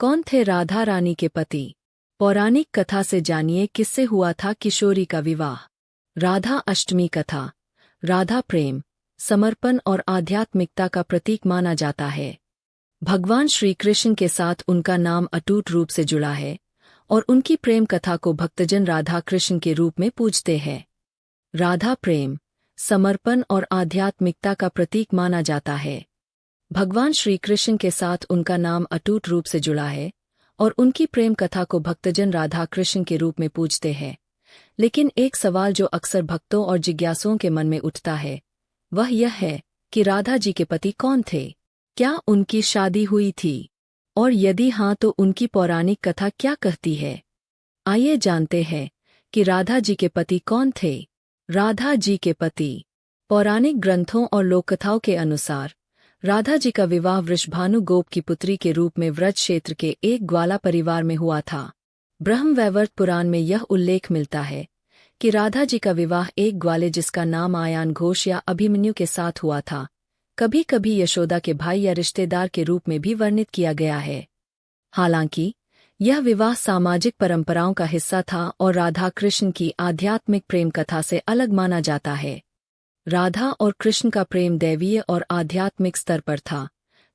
कौन थे राधा रानी के पति? पौराणिक कथा से जानिए किससे हुआ था किशोरी का विवाह। राधा अष्टमी कथा। राधा प्रेम, समर्पण और आध्यात्मिकता का प्रतीक माना जाता है। भगवान श्री कृष्ण के साथ उनका नाम अटूट रूप से जुड़ा है और उनकी प्रेम कथा को भक्तजन राधा कृष्ण के रूप में पूजते हैं। राधा प्रेम, समर्पण और आध्यात्मिकता का प्रतीक माना जाता है। भगवान श्री कृष्ण के साथ उनका नाम अटूट रूप से जुड़ा है और उनकी प्रेम कथा को भक्तजन राधा कृष्ण के रूप में पूजते हैं। लेकिन एक सवाल जो अक्सर भक्तों और जिज्ञासुओं के मन में उठता है वह यह है कि राधा जी के पति कौन थे? क्या उनकी शादी हुई थी? और यदि हाँ तो उनकी पौराणिक कथा क्या कहती है? आइए जानते हैं कि राधा जी के पति कौन थे। राधा जी के पति। पौराणिक ग्रंथों और लोककथाओं के अनुसार राधा जी का विवाह वृषभानु गोप की पुत्री के रूप में व्रज क्षेत्र के एक ग्वाला परिवार में हुआ था। ब्रह्मवैवर्त पुराण में यह उल्लेख मिलता है कि राधा जी का विवाह एक ग्वाले जिसका नाम आयान घोष या अभिमन्यु के साथ हुआ था, कभी कभी यशोदा के भाई या रिश्तेदार के रूप में भी वर्णित किया गया है। हालांकि यह विवाह सामाजिक परंपराओं का हिस्सा था और राधा कृष्ण की आध्यात्मिक प्रेम कथा से अलग माना जाता है। राधा और कृष्ण का प्रेम दैवीय और आध्यात्मिक स्तर पर था,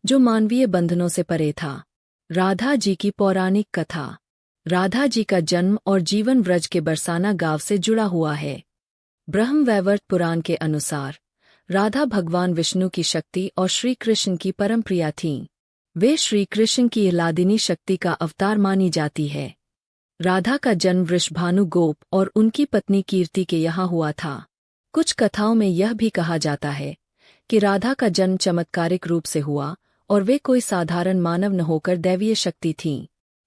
जो मानवीय बंधनों से परे था। राधा जी की पौराणिक कथा। राधा जी का जन्म और जीवन व्रज के बरसाना गांव से जुड़ा हुआ है। ब्रह्मवैवर्त पुराण के अनुसार राधा भगवान विष्णु की शक्ति और श्री कृष्ण की परम प्रिया थीं। वे श्री कृष्ण की आह्लादिनी शक्ति का अवतार मानी जाती है। राधा का जन्म वृषभानु गोप और उनकी पत्नी कीर्ति के यहाँ हुआ था। कुछ कथाओं में यह भी कहा जाता है कि राधा का जन्म चमत्कारिक रूप से हुआ और वे कोई साधारण मानव न होकर दैवीय शक्ति थीं।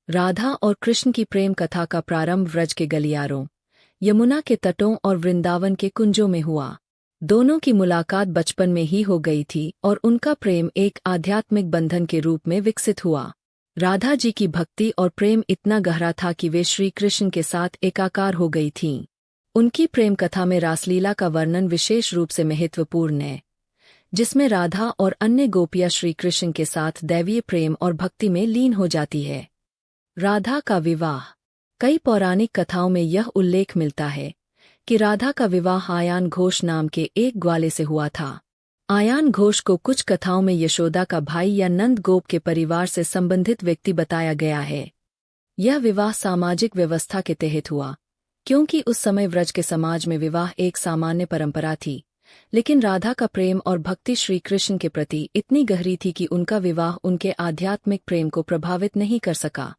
राधा और कृष्ण की प्रेम कथा का प्रारंभ व्रज के गलियारों, यमुना के तटों और वृंदावन के कुंजों में हुआ। दोनों की मुलाकात बचपन में ही हो गई थी और उनका प्रेम एक आध्यात्मिक बंधन के रूप में विकसित हुआ। राधा जी की भक्ति और प्रेम इतना गहरा था कि वे श्री कृष्ण के साथ एकाकार हो गई थीं। उनकी प्रेम कथा में रासलीला का वर्णन विशेष रूप से महत्वपूर्ण है, जिसमें राधा और अन्य गोपियां श्री कृष्ण के साथ दैवीय प्रेम और भक्ति में लीन हो जाती है। राधा का विवाह। कई पौराणिक कथाओं में यह उल्लेख मिलता है कि राधा का विवाह आयान घोष नाम के एक ग्वाले से हुआ था। आयान घोष को कुछ कथाओं में यशोदा का भाई या नंद गोप के परिवार से संबंधित व्यक्ति बताया गया है। यह विवाह सामाजिक व्यवस्था के तहत हुआ, क्योंकि उस समय व्रज के समाज में विवाह एक सामान्य परंपरा थी। लेकिन राधा का प्रेम और भक्ति श्री कृष्ण के प्रति इतनी गहरी थी कि उनका विवाह उनके आध्यात्मिक प्रेम को प्रभावित नहीं कर सका।